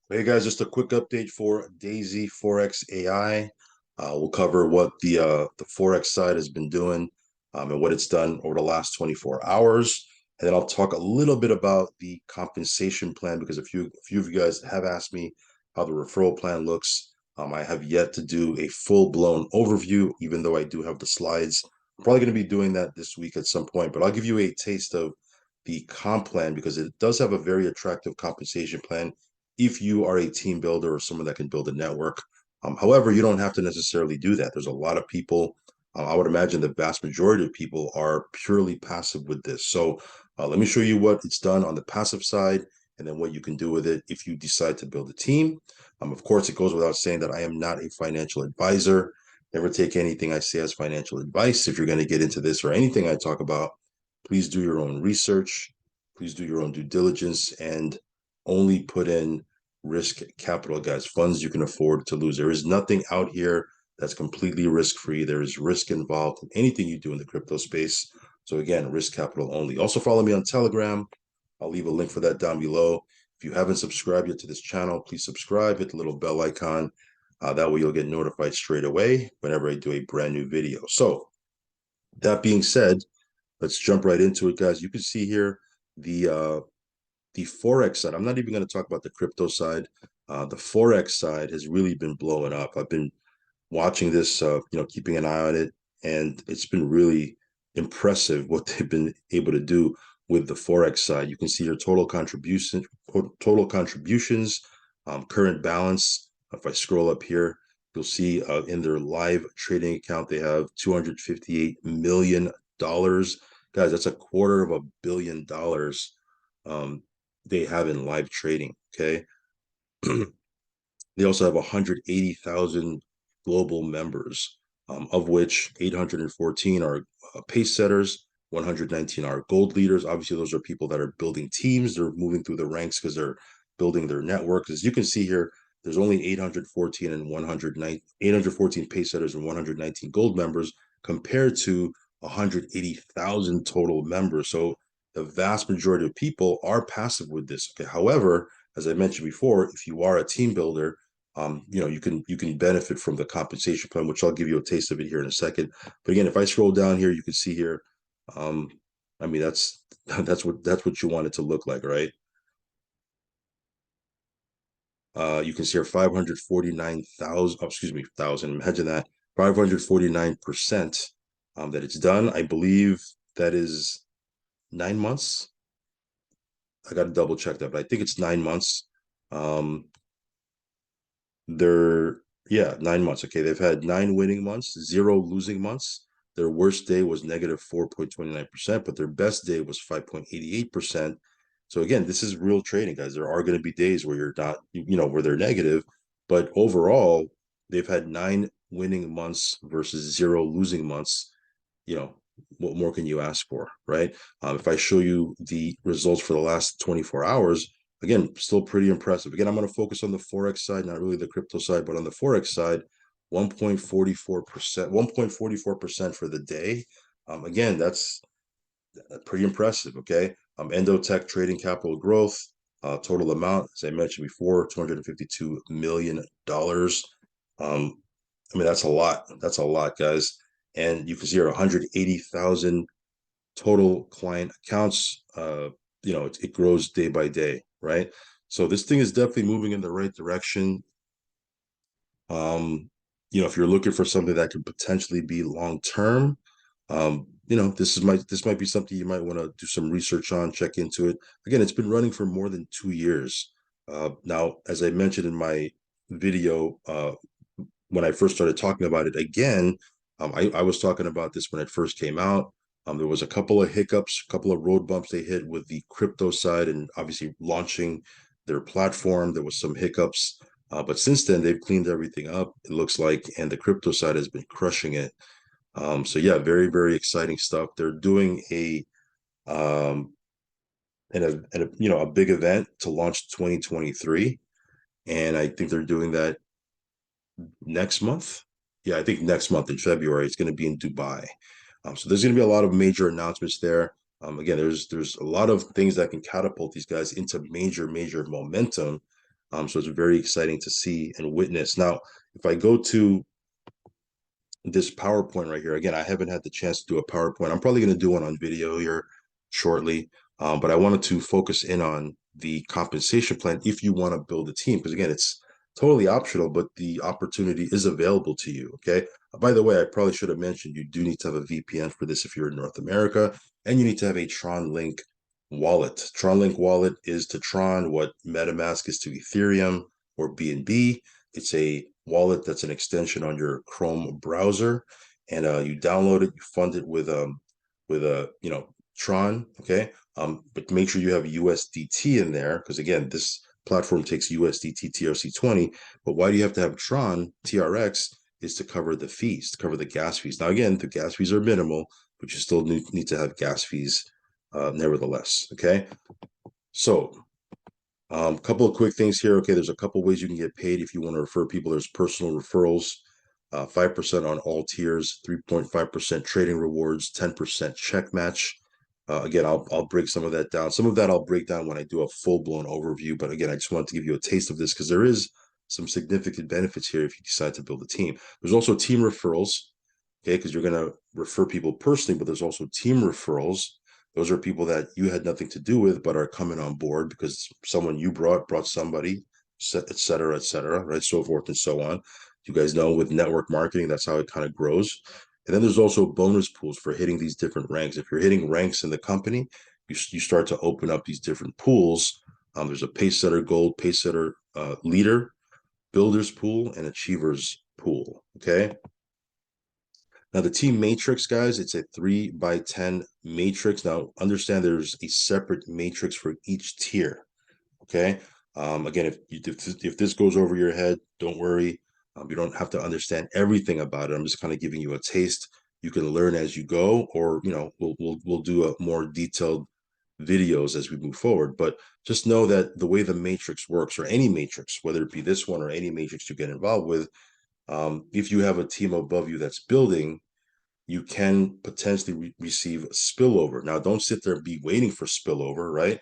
Hey guys, just a quick update for Daisy Forex AI. We'll cover what the Forex side has been doing and what it's done over the last 24 hours. And then I'll talk a little bit about the compensation plan because a few of you guys have asked me how the referral plan looks. I have yet to do a full-blown overview, even though I do have the slides. I'm probably going to be doing that this week at some point, but I'll give you a taste of the comp plan because it does have a very attractive compensation plan if you are a team builder or someone that can build a network. However, you don't have to necessarily do that. There's a lot of people. I would imagine the vast majority of people are purely passive with this. So let me show you what it's done on the passive side and then what you can do with it if you decide to build a team. Of course, it goes without saying that I am not a financial advisor. Never take anything I say as financial advice. If you're going to get into this or anything I talk about, please do your own research. Please do your own due diligence and only put in risk capital, guys, funds you can afford to lose. There is nothing out here that's completely risk-free. There is risk involved in anything you do in the crypto space. So again, risk capital only. Also follow me on Telegram. I'll leave a link for that down below. If you haven't subscribed yet to this channel, please subscribe, hit the little bell icon. That way you'll get notified straight away whenever I do a brand new video. So that being said, let's jump right into it, guys. You can see here the Forex side. I'm not even going to talk about the crypto side. The Forex side has really been blowing up. I've been watching this, keeping an eye on it, and it's been really impressive what they've been able to do with the Forex side. You can see their total contributions, current balance. If I scroll up here, you'll see in their live trading account, they have $258 million. Guys, that's $250 million they have in live trading. Okay. They also have 180,000 global members, of which 814 are pace setters, 119 are gold leaders. Obviously, those are people that are building teams. They're moving through the ranks because they're building their network. As you can see here, there's only 814 and 109, 814 pace setters and 119 gold members compared to 180,000 total members. So the vast majority of people are passive with this. Okay. However, as I mentioned before, if you are a team builder, you can benefit from the compensation plan, which I'll give you a taste of it here in a second. But again, if I scroll down here, you can see here, um, I mean that's what you want it to look like, right? You can see here 549,000, oh, excuse me, thousand. Imagine that 549% that it's done. I believe that is 9 months. I got to double check that, but I think it's 9 months. Um, They're yeah, 9 months. Okay, they've had 9 winning months, 0 losing months. Their worst day was negative 4.29%, but their best day was 5.88%. So again, this is real trading, guys. There are going to be days where you're not, where they're negative, but overall, they've had 9 winning months versus 0 losing months. You know, what more can you ask for, right? If I show you the results for the last 24 hours, again, still pretty impressive. Again, I'm going to focus on the Forex side, not really the crypto side, but on the Forex side, 1.44%, 1.44% for the day. Again, that's pretty impressive. Okay. Endotech trading capital growth, total amount, as I mentioned before, $252 million. I mean, that's a lot. That's a lot, guys. And you can see here 180,000 total client accounts. It grows day by day, right? So this thing is definitely moving in the right direction. If you're looking for something that could potentially be long term, this might be something you might want to do some research on, check into it. Again, it's been running for more than 2 years. Now, as I mentioned in my video, when I first started talking about it again, I was talking about this when it first came out. There was a couple of hiccups, a couple of road bumps they hit with the crypto side and obviously launching their platform. There was some hiccups, but since then they've cleaned everything up, it looks like, and the crypto side has been crushing it. So yeah, very, very exciting stuff. They're doing um, a big event to launch 2023, and I think they're doing that next month. Yeah, I think next month in February, it's going to be in Dubai. So there's going to be a lot of major announcements there. Again, there's a lot of things that can catapult these guys into major, major momentum. So it's very exciting to see and witness. Now, if I go to this PowerPoint right here, again, I haven't had the chance to do a PowerPoint. I'm probably going to do one on video here shortly, but I wanted to focus in on the compensation plan if you want to build a team, because again, it's totally optional, but the opportunity is available to you. Okay. By the way, I probably should have mentioned you do need to have a VPN for this if you're in North America, and you need to have a Tron Link wallet. Tron Link wallet is to Tron what MetaMask is to Ethereum or BNB. It's a wallet that's an extension on your Chrome browser, and you download it, you fund it with a Tron, okay. But make sure you have USDT in there because again, this platform takes USDT TRC20. But why do you have to have Tron TRX? Is to cover the fees, to cover the gas fees. Now again, the gas fees are minimal, but you still need to have gas fees nevertheless. Okay, so a couple of quick things here. Okay, there's a couple ways you can get paid if you want to refer people. There's personal referrals, 5% on all tiers, 3.5% trading rewards, 10% check match. Again, I'll break some of that down. Some of that I'll break down when I do a full-blown overview. But again, I just wanted to give you a taste of this because there is some significant benefits here if you decide to build a team. There's also team referrals, okay, because you're going to refer people personally, but there's also team referrals. Those are people that you had nothing to do with, but are coming on board because someone you brought somebody, et cetera, right? So forth and so on. You guys know with network marketing, that's how it kind of grows. And then there's also bonus pools for hitting these different ranks. If you're hitting ranks in the company, you start to open up these different pools. There's a pace setter gold, pace setter leader, builders pool, and achievers pool. Okay. Now, the team matrix, guys, it's a 3x10 matrix. Now, understand there's a separate matrix for each tier. Okay. Again, if this goes over your head, don't worry. You don't have to understand everything about it. I'm just kind of giving you a taste. You can learn as you go, or we'll do a more detailed videos as we move forward. But just know that the way the matrix works, or any matrix, whether it be this one or any matrix you get involved with, if you have a team above you that's building, you can potentially receive spillover. Now, don't sit there and be waiting for spillover, right?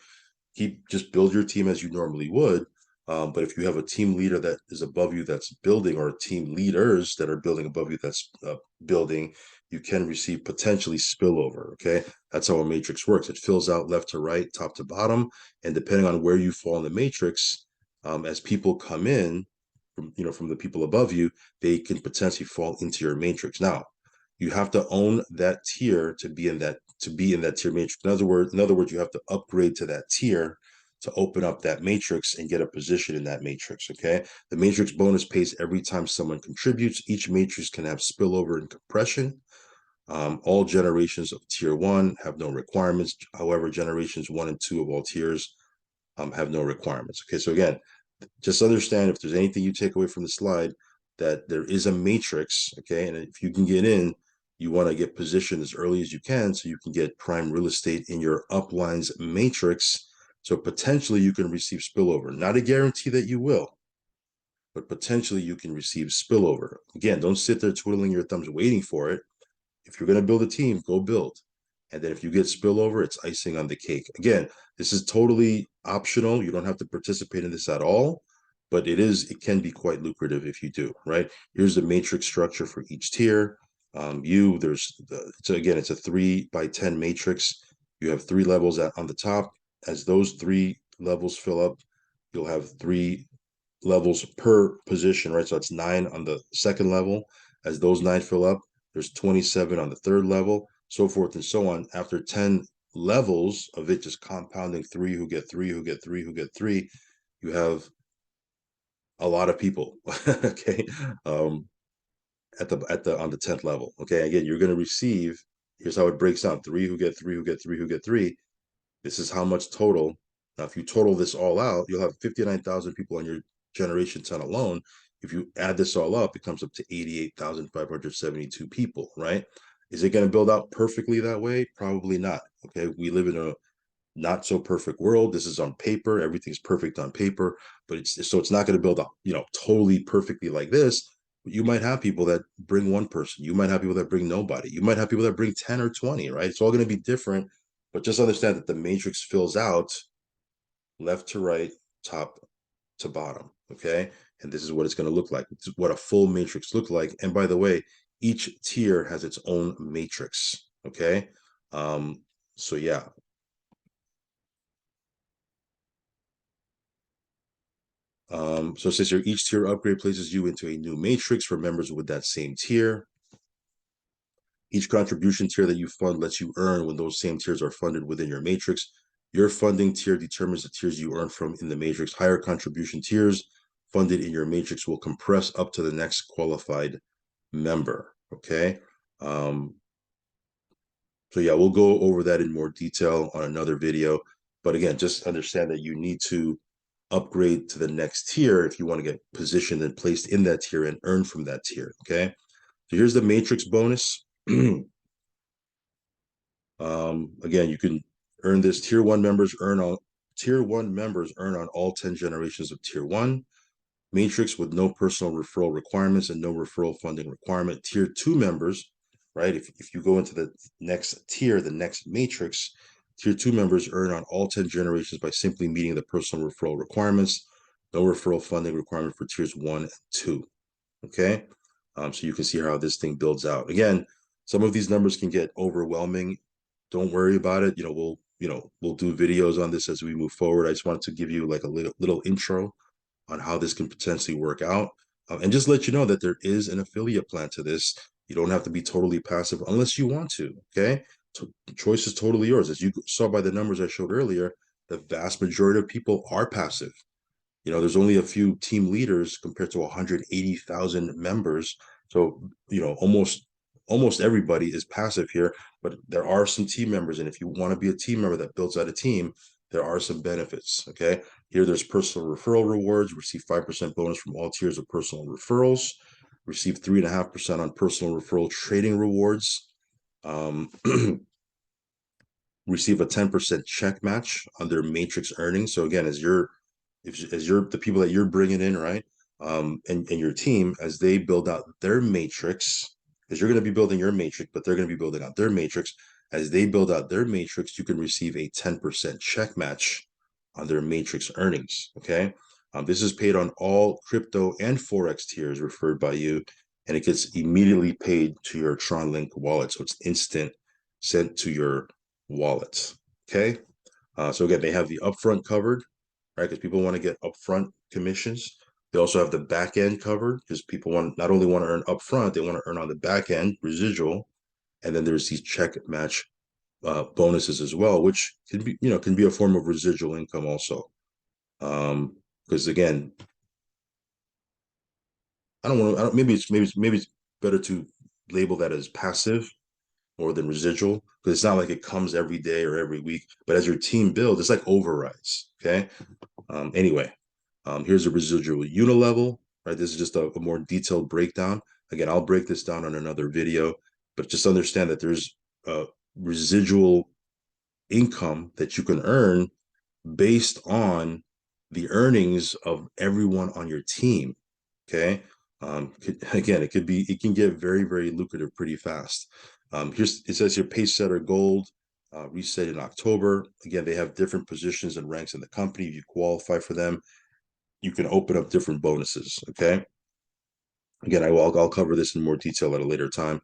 Just build your team as you normally would. But if you have a team leader that is above you that's building, or team leaders that are building above you that's building, you can receive potentially spillover. Okay, that's how a matrix works. It fills out left to right, top to bottom, and depending on where you fall in the matrix, as people come in from the people above you, they can potentially fall into your matrix. Now, you have to own that tier to be in that tier matrix. In other words, you have to upgrade to that tier to open up that matrix and get a position in that matrix. Okay. The matrix bonus pays every time someone contributes. Each matrix can have spillover and compression. All generations of tier one have no requirements. However, generations 1 and 2 of all tiers have no requirements. Okay. So again, just understand, if there's anything you take away from the slide, that there is a matrix. Okay. And if you can get in, you want to get positioned as early as you can so you can get prime real estate in your uplines matrix. So potentially you can receive spillover. Not a guarantee that you will, but potentially you can receive spillover. Again, don't sit there twiddling your thumbs waiting for it. If you're going to build a team, go build. And then if you get spillover, it's icing on the cake. Again, this is totally optional. You don't have to participate in this at all, but it can be quite lucrative if you do, right? Here's the matrix structure for each tier. It's a 3x10 matrix. You have 3 levels on the top. As those 3 levels fill up, you'll have 3 levels per position, right? So it's 9 on the second level. As those 9 fill up, there's 27 on the third level, so forth and so on. After 10 levels of it just compounding, 3 who get 3, who get 3, who get 3, you have a lot of people. Okay. On the 10th level. Okay. Again, you're going to receive, here's how it breaks down: 3 who get 3, who get 3, who get 3. This is how much total. Now, if you total this all out, you'll have 59,000 people on your generation 10 alone. If you add this all up, it comes up to 88,572 people, right? Is it going to build out perfectly that way? Probably not. Okay. We live in a not so perfect world. This is on paper. Everything's perfect on paper, but it's not going to build up, totally perfectly like this. But you might have people that bring one person. You might have people that bring nobody. You might have people that bring 10 or 20, right? It's all going to be different, but just understand that the matrix fills out left to right, top to bottom, okay? And this is what it's going to look like. This is what a full matrix look like. And by the way, each tier has its own matrix, okay? So yeah. So it says here, each tier upgrade places you into a new matrix for members with that same tier. Each contribution tier that you fund lets you earn when those same tiers are funded within your matrix. Your funding tier determines the tiers you earn from in the matrix. Higher contribution tiers funded in your matrix will compress up to the next qualified member. Okay. So yeah, we'll go over that in more detail on another video. But again, just understand that you need to upgrade to the next tier if you want to get positioned and placed in that tier and earn from that tier. Okay. So here's the matrix bonus. Again, you can earn this. Tier one members earn on all 10 generations of tier one. Matrix with no personal referral requirements and no referral funding requirement. Tier two members, right? If you go into the next tier, the next matrix, tier two members earn on all 10 generations by simply meeting the personal referral requirements. No referral funding requirement for tiers one and two. Okay. So you can see how this thing builds out. Again, some of these numbers can get overwhelming. Don't worry about it. We'll do videos on this as we move forward. I just wanted to give you like a little intro on how this can potentially work out. And just let you know that there is an affiliate plan to this. You don't have to be totally passive unless you want to. Okay. So the choice is totally yours. As you saw by the numbers I showed earlier, the vast majority of people are passive. There's only a few team leaders compared to 180,000 members. So, almost everybody is passive here, but there are some team members. And if you want to be a team member that builds out a team, there are some benefits. Okay. Here, there's personal referral rewards, receive 5% bonus from all tiers of personal referrals, receive 3.5% on personal referral trading rewards. Receive a 10% check match on their matrix earnings. So again, as you're the people that you're bringing in, right? And your team, as they build out their matrix, because you're going to be building your matrix, but they're going to be building out their matrix. As they build out their matrix, you can receive a 10% check match on their matrix earnings. Okay. This is paid on all crypto and Forex tiers referred by you, and it gets immediately paid to your TronLink wallet. So it's instant sent to your wallet. Okay. So again, they have the upfront covered, right? Because people want to get upfront commissions. They also have the back end covered because people not only want to earn upfront, they want to earn on the back end residual. And then there's these check match bonuses as well, which can be a form of residual income also. Because again, I don't want to. I don't, maybe it's better to label that as passive more than residual because it's not like it comes every day or every week. But as your team builds, it's like overrides. Okay. Anyway, here's a residual unilevel, right? This is just a more detailed breakdown. Again, I'll break this down on another video, but just understand that there's residual income that you can earn based on the earnings of everyone on your team. Okay. Again, it can get very, very lucrative pretty fast. It says here pace setter gold, reset in October. Again, they have different positions and ranks in the company. If you qualify for them, you can open up different bonuses. Okay. Again, I'll cover this in more detail at a later time.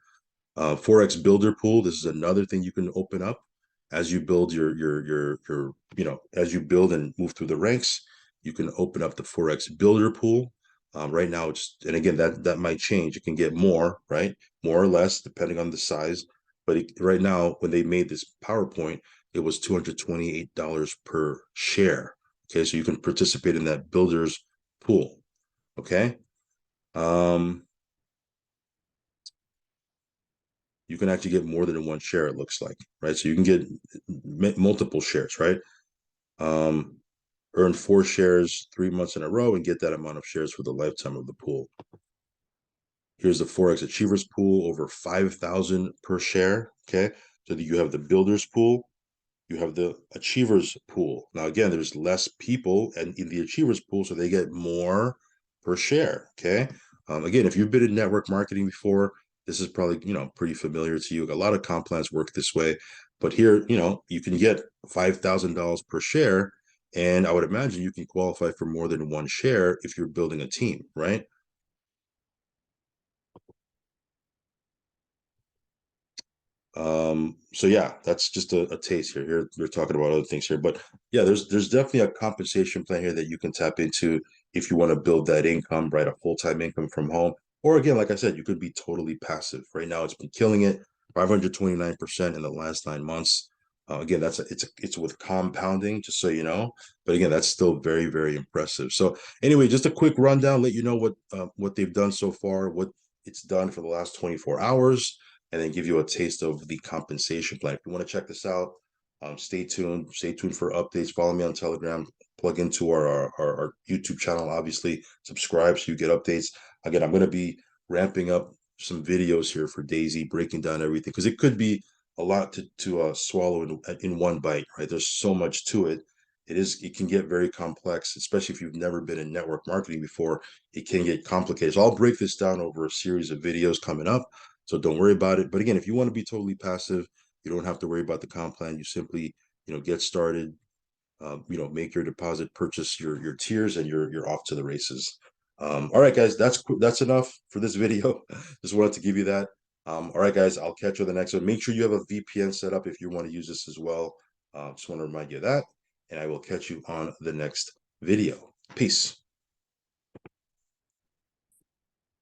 Forex builder pool. This is another thing you can open up as you build as you build and move through the ranks. You can open up the Forex builder pool. Right now, and again, that might change. It can get more, right? More or less, depending on the size. But right now, when they made this PowerPoint, it was $228 per share. Okay, so you can participate in that builders pool. Okay. You can actually get more than one share, it looks like, right? So you can get multiple shares, right? Earn 4 shares 3 months in a row and get that amount of shares for the lifetime of the pool. Here's the Forex Achievers pool, over 5,000 per share. Okay. So you have the builders pool, you have the Achievers pool. Now, again, there's less people and in the Achievers pool, so they get more per share. Okay. Again, if you've been in network marketing before, this is probably, pretty familiar to you. A lot of comp plans work this way, but here, you can get $5,000 per share And I would imagine you can qualify for more than one share if you're building a team, right? So yeah, that's just a taste here. Here we're talking about other things here, but yeah, there's definitely a compensation plan here that you can tap into if you want to build that income, right? A full-time income from home. Or again, like I said, you could be totally passive. Right now, it's been killing it, 529% in the last 9 months. Again, it's with compounding, just so you know. But again, that's still very, very impressive. So anyway, just a quick rundown, let you know what they've done so far, what it's done for the last 24 hours, and then give you a taste of the compensation plan. If you want to check this out, stay tuned. Stay tuned for updates. Follow me on Telegram. Plug into our YouTube channel. Obviously, subscribe so you get updates. Again, I'm going to be ramping up some videos here for Daisy, breaking down everything because it could be a lot to swallow in one bite. Right? There's so much to it. It can get very complex, especially if you've never been in network marketing before. It can get complicated. So I'll break this down over a series of videos coming up. So don't worry about it. But again, if you want to be totally passive, you don't have to worry about the comp plan. You simply, get started, make your deposit, purchase your tiers, and you're off to the races. All right, guys, that's enough for this video. Just wanted to give you that. All right, guys, I'll catch you on the next one. Make sure you have a VPN set up if you want to use this as well. Just want to remind you of that, and I will catch you on the next video. Peace.